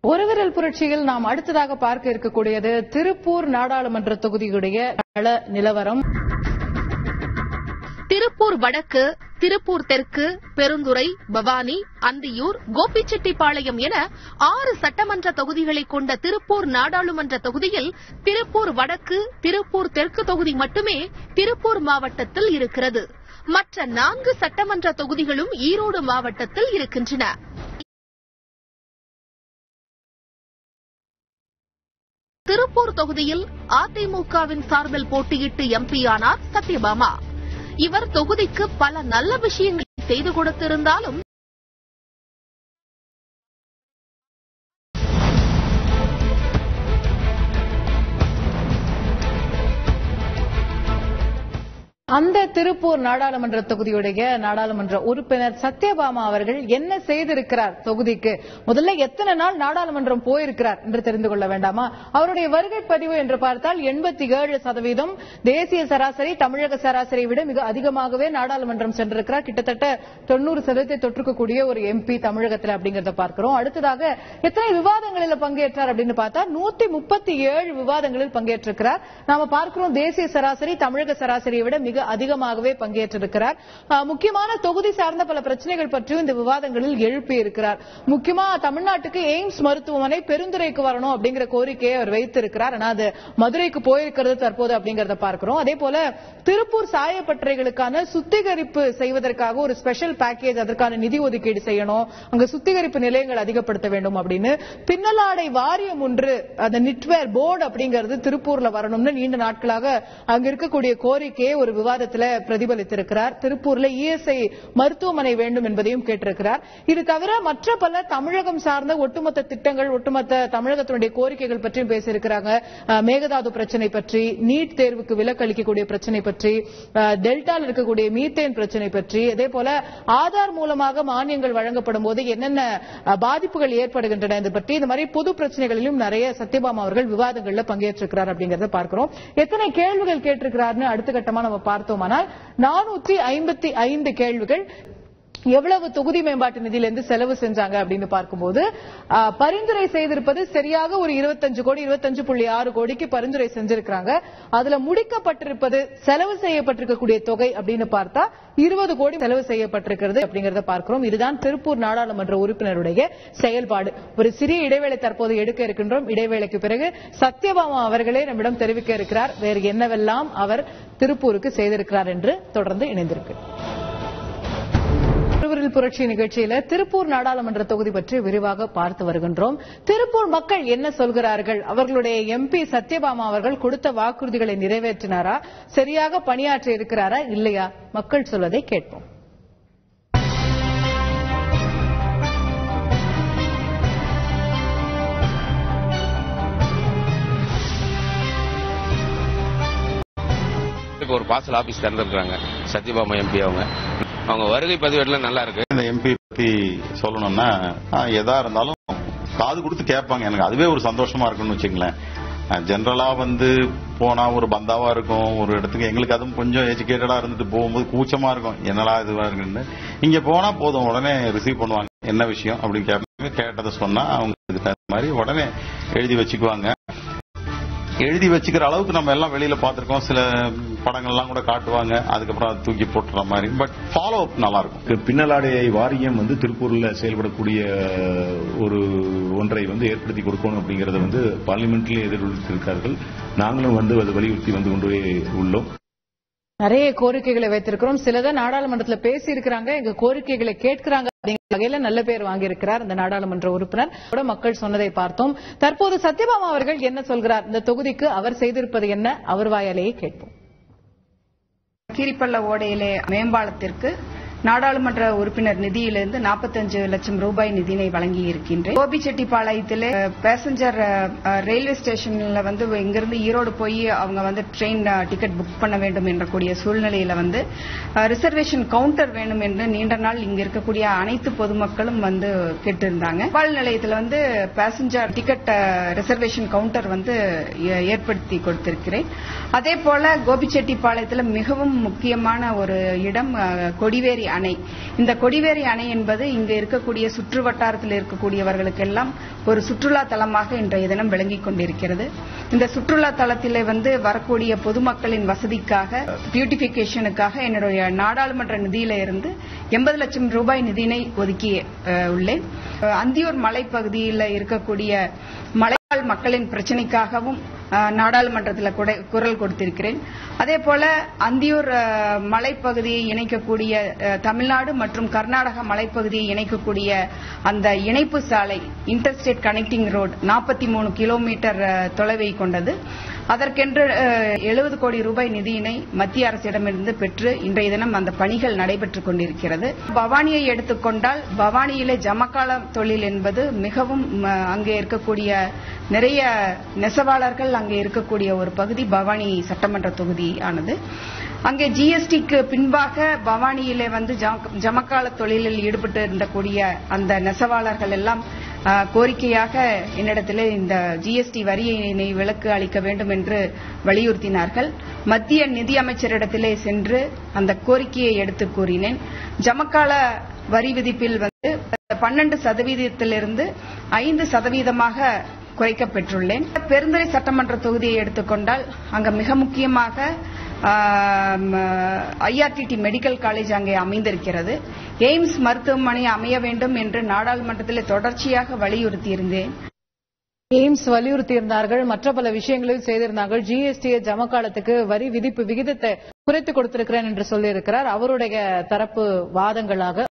ஒரு விரல் புரட்சியில் நாம் அடுத்ததாக பார்க்க இருக்கக்கூடியது திருப்பூர் நாடாளுமன்ற தொகுதியுடைய கள நிலவரம். திருப்பூர் வடக்கு, திருப்பூர் தெற்கு, பெருந்துறை, பவானி, அந்தியூர், கோபிச்செட்டிப்பாளையம் என 6 சட்டமன்ற தொகுதிகளை கொண்ட திருப்பூர் நாடாளுமன்ற தொகுதியில் திருப்பூர் வடக்கு, திருப்பூர் தெற்கு தொகுதி மட்டுமே திருப்பூர் மாவட்டத்தில் இருக்கிறது. மற்ற 4 சட்டமன்ற தொகுதிகளும் ஈரோடு மாவட்டத்தில் இருக்கின்றன. திருப்பூர் தொகுதியில் அதிமுகவின் சார்பில் போட்டியிட்டு எம்பி ஆனார் சத்யபாமா. இவர் தொகுதிக்கு பல நல்ல விஷயங்களை செய்து கொடுத்திருந்தாலும் அந்த திருப்பூர் நாடாளுமன்ற தொகுதியுடைய நாடாளுமன்ற உறுப்பினர் சத்யபாமா அவர்கள் என்ன செய்திருக்கிறார் தொகுதிக்கு? முதல்ல எத்தனை நாள் நாடாளுமன்றம் போயிருக்கிறார் என்று தெரிந்து கொள்ள வேண்டாமா? அவருடைய வருகை பதிவு என்று பார்த்தால் 87% தேசிய சராசரி, தமிழக சராசரியை விட மிக அதிகமாகவே நாடாளுமன்றம் சென்றிருக்கிறார். கிட்டத்தட்ட 90% தொற்றுக்கக்கூடிய ஒரு எம்பி தமிழகத்தில் அப்படிங்கறத பார்க்கிறோம். அடுத்ததாக எத்தனை விவாதங்களில் பங்கேற்றார் அப்படின்னு பார்த்தா 137 விவாதங்களில் பங்கேற்றிருக்கிறார். நாம பார்க்கிறோம் தேசிய சராசரி தமிழக சராசரியை விட மிக அதிகமாகவே பங்கேற்றிருக்கிறார். முக்கியமான தொகுதி சார்ந்த பல பிரச்சனைகள் பற்றியும் இந்த விவாதங்களில் எழுப்பியிருக்கிறார். முக்கியமா தமிழ்நாட்டுக்கு எய்ம்ஸ் மருத்துவமனை பெருந்துறைக்கு வரணும் அப்படிங்கிற கோரிக்கையை அவர் வைத்திருக்கிறார். ஆனால் அது மதுரைக்கு போயிருக்கிறது தற்போது அப்படிங்கறத பார்க்கிறோம். அதே போல திருப்பூர் சாயப்பட்டறைகளுக்கான சுத்திகரிப்பு செய்வதற்காக ஒரு ஸ்பெஷல் பேக்கேஜ், அதற்கான நிதி ஒதுக்கீடு செய்யணும், அங்க சுத்திகரிப்பு நிலையங்கள் அதிகப்படுத்த வேண்டும் அப்படின்னு பின்னலாடை வாரியம் ஒன்று, அந்த நிட்வேர் போர்டு அப்படிங்கிறது திருப்பூர்ல வரணும்னு நீண்ட நாட்களாக அங்க இருக்கக்கூடிய கோரிக்கையை ஒரு விவாதத்தில் பிரதிபலித்திருக்கிறார். திருப்பூர்ல இஎஸ்ஐ மருத்துவமனை வேண்டும் என்பதையும் கேட்டிருக்கிறார். இது தவிர மற்ற பல தமிழகம் சார்ந்த ஒட்டுமொத்த திட்டங்கள், ஒட்டுமொத்த தமிழகத்தினுடைய கோரிக்கைகள் பற்றியும் பேசியிருக்கிறாங்க. மேகதாது பிரச்சனை பற்றி, நீட் தேர்வுக்கு விலக்கு அளிக்கக்கூடிய பிரச்சனை பற்றி, டெல்டாவில் இருக்கக்கூடிய மீத்தேன் பிரச்சனை பற்றி, அதே போல ஆதார் மூலமாக மானியங்கள் வழங்கப்படும் போது என்னென்ன பாதிப்புகள் ஏற்படுகின்றன இது பற்றி, இந்த மாதிரி பொது பிரச்சனைகளிலும் நிறைய சத்யபாமா அவர்கள் விவாதங்களில் பங்கேற்றிருக்கிறார் அப்படிங்கறத பார்க்கிறோம். எத்தனை கேள்விகள் கேட்டிருக்கிறார்னு அடுத்த கட்டமா நம்ம பார்த்தோமானால் 455 கேள்விகள். எவ்வளவு தொகுதி மேம்பாட்டு நிதியிலிருந்து செலவு செஞ்சாங்க அப்படின்னு பார்க்கும்போது பரிந்துரை செய்திருப்பது சரியாக ஒரு 25 கோடி, 25.6 கோடிக்கு பரிந்துரை செஞ்சிருக்காங்க. அதுல முடிக்கப்பட்டிருப்பது, செலவு செய்யப்பட்டிருக்கக்கூடிய தொகை அப்படின்னு பார்த்தா 20 கோடி செலவு செய்யப்பட்டிருக்கிறது அப்படிங்கறத பார்க்கிறோம். இதுதான் திருப்பூர் நாடாளுமன்ற உறுப்பினருடைய செயல்பாடு. ஒரு சிறிய இடைவேளை தற்போது எடுக்க இருக்கின்றோம். இடைவேளைக்கு பிறகு சத்யபாமா அவர்களே நம்மிடம் தெரிவிக்க இருக்கிறார் வேறு என்னவெல்லாம் அவர் திருப்பூருக்கு செய்திருக்கிறார் என்று. தொடர்ந்து இணைந்திருக்கு. ஒருவிரல் புரட்சி நிகழ்ச்சியில திருப்பூர் நாடாளுமன்ற தொகுதி பற்றி விரிவாக பார்த்து வருகின்றோம். திருப்பூர் மக்கள் என்ன சொல்கிறார்கள்? அவர்களுடைய எம்பி சத்யபாமா அவர்கள் கொடுத்த வாக்குறுதிகளை நிறைவேற்றினாரா? சரியாக பணியாற்றி இருக்கிறாரா இல்லையா? மக்கள் சொல்வதை கேட்போம். ஒரு பார்சல் ஆபீஸ் திறந்திருக்காங்க சத்யபாமா எம்பி. அவங்க வருகை பதிவேடுலாம் நல்லா இருக்கு. இந்த எம்பி பத்தி சொல்லணும்னா எதா இருந்தாலும் காது கொடுத்து கேட்பாங்க. எனக்கு அதுவே ஒரு சந்தோஷமா இருக்குன்னு வச்சுங்களேன். ஜெனரலா போனா ஒரு பந்தாவா இருக்கும் ஒரு இடத்துக்கு. எங்களுக்கு அதுவும் கொஞ்சம் எஜுகேட்டடா இருந்துட்டு போகும்போது கூச்சமா இருக்கும், என்னடா இதுவா இருக்குன்னு. இங்க போனா போதும், உடனே ரிசீவ் பண்ணுவாங்க. என்ன விஷயம் அப்படின்னு கேட்டதை சொன்னா அவங்க இதுக்கு தகுந்த மாதிரி உடனே எழுதி வச்சுக்குவாங்க. எழுதி வச்சுக்கிற அளவுக்கு நம்ம எல்லாம் வெளியில பாத்துருக்கோம். சில படங்கள்லாம் கூட காட்டுவாங்க, அதுக்கப்புறம் அதை தூக்கி போட்டுற மாதிரி. பட் ஃபாலோ அப் நல்லா இருக்கும். பின்னலாடை வாரியம் திருப்பூர்ல செயல்படக்கூடிய ஒரு ஒன்றை ஏற்படுத்தி கொடுக்கணும் அப்படிங்கறத பார்லிமெண்ட்லயும் எதிர்பார்த்திருக்கார்கள். நாங்களும் அதை வலியுறுத்தி கொண்டே உள்ளோம். நிறைய கோரிக்கைகளை வைத்திருக்கிறோம். சிலதை நாடாளுமன்றத்தில் பேசி இருக்கிறாங்க, எங்க கோரிக்கைகளை கேட்கிறாங்க அப்படிங்கிற வகையில நல்ல பேர் வாங்கியிருக்கிறார் இந்த நாடாளுமன்ற உறுப்பினர். மக்கள் சொன்னதை பார்த்தோம். தற்போது சத்யபாமா அவர்கள் என்ன சொல்கிறார்? இந்த தொகுதிக்கு அவர் செய்திருப்பது என்ன? அவர் வாயாலேயே கேட்போம். கீரிப்பள்ள ஓடையிலே மேம்பாலத்திற்கு நாடாளுமன்ற உறுப்பினர் நிதியிலிருந்து 45 லட்சம் ரூபாய் நிதியினை வழங்கி இருக்கின்றேன். கோபிச்செட்டிப்பாளையத்தில் பேசஞ்சர் ரயில்வே ஸ்டேஷன்ல இங்கிருந்து ஈரோடு போய் அவங்க ட்ரெயின் டிக்கெட் புக் பண்ண வேண்டும் என்ற கூடிய சூழ்நிலையில ரிசர்வேஷன் கவுண்டர் வேணும் என்று நீண்ட நாள் இங்க இருக்கக்கூடிய அனைத்து பொதுமக்களும் கேட்டிருந்தாங்க. தபால் நிலையத்தில் பேசஞ்சர் டிக்கெட் ரிசர்வேஷன் கவுண்டர் ஏற்படுத்தி கொடுத்திருக்கிறேன். அதே போல கோபிச்செட்டிப்பாளையத்தில் மிகவும் முக்கியமான ஒரு இடம் கொடிவேரி அணை. இந்த கொடிவேரி அணை என்பது இங்கு இருக்கக்கூடிய சுற்று வட்டாரத்தில் இருக்கக்கூடியவர்களுக்கெல்லாம் ஒரு சுற்றுலா தலமாக இன்றைய தினம் விளங்கிக் கொண்டிருக்கிறது. இந்த சுற்றுலா தலத்திலே வரக்கூடிய பொதுமக்களின் வசதிக்காக பியூட்டிபிகேஷனுக்காக என்னுடைய நாடாளுமன்ற நிதியில இருந்து 80 லட்சம் ரூபாய் நிதியினை ஒதுக்கி உள்ளேன். அந்தியூர் மலைப்பகுதியில் இருக்கக்கூடிய மலைவாழ் மக்களின் பிரச்சனைக்காகவும் நாடாளுமன்றத்தில் குரல் கொடுத்திருக்கிறேன். அதே போல அந்தியூர் மலைப்பகுதியை இணைக்கக்கூடிய தமிழ்நாடு மற்றும் கர்நாடக மலைப்பகுதியை இணைக்கக்கூடிய அந்த இணைப்பு சாலை இன்டர்ஸ்டேட் கனெக்டிங் ரோடு 43 கிலோமீட்டர் தொலைவை கொண்டது. அதற்கென்று 70 கோடி ரூபாய் நிதியினை மத்திய அரசிடமிருந்து பெற்று இன்றைய தினம் அந்த பணிகள் நடைபெற்றுக் கொண்டிருக்கிறது. பவானியை எடுத்துக்கொண்டால் பவானியிலே ஜமக்கால தொழில் என்பது மிகவும் அங்கே இருக்கக்கூடிய நிறைய நெசவாளர்கள் அங்கே இருக்கக்கூடிய ஒரு பகுதி பவானி சட்டமன்ற தொகுதி ஆனது. அங்கே ஜிஎஸ்டிக்கு பின்பாக பவானியிலே ஜமக்கால தொழிலில் ஈடுபட்டு இருந்தக்கூடிய அந்த நெசவாளர்கள் எல்லாம் கோரிக்கையாக என்னிடத்திலே இந்த ஜிஎஸ்டி வரியினை விலக்கு அளிக்க வேண்டும் என்று வலியுறுத்தினார்கள். மத்திய நிதி அமைச்சரிடத்திலே சென்று அந்த கோரிக்கையை எடுத்து கூறினேன். ஜமக்கால வரி விதிப்பில் 12% 5% குறைக்கப்பெற்றுள்ளேன். பெருந்துறை சட்டமன்ற தொகுதியை எடுத்துக்கொண்டால் அங்க மிக முக்கியமாக ஐஆர்டிடி மெடிக்கல் காலேஜ் அங்கே அமைந்திருக்கிறது. எய்ம்ஸ் மருத்துவமனை அமைய வேண்டும் என்று நாடாளுமன்றத்தில் தொடர்ச்சியாக வலியுறுத்தியிருந்தேன். எய்ம்ஸ் வலியுறுத்தியிருந்தார்கள், மற்ற பல விஷயங்களையும் செய்திருந்தார்கள். ஜிஎஸ்டி ஜமக்காலத்துக்கு வரி விதிப்பு விகிதத்தை குறைத்து கொடுத்திருக்கிறேன் என்று சொல்லியிருக்கிறார். அவருடைய தரப்பு வாதங்களாக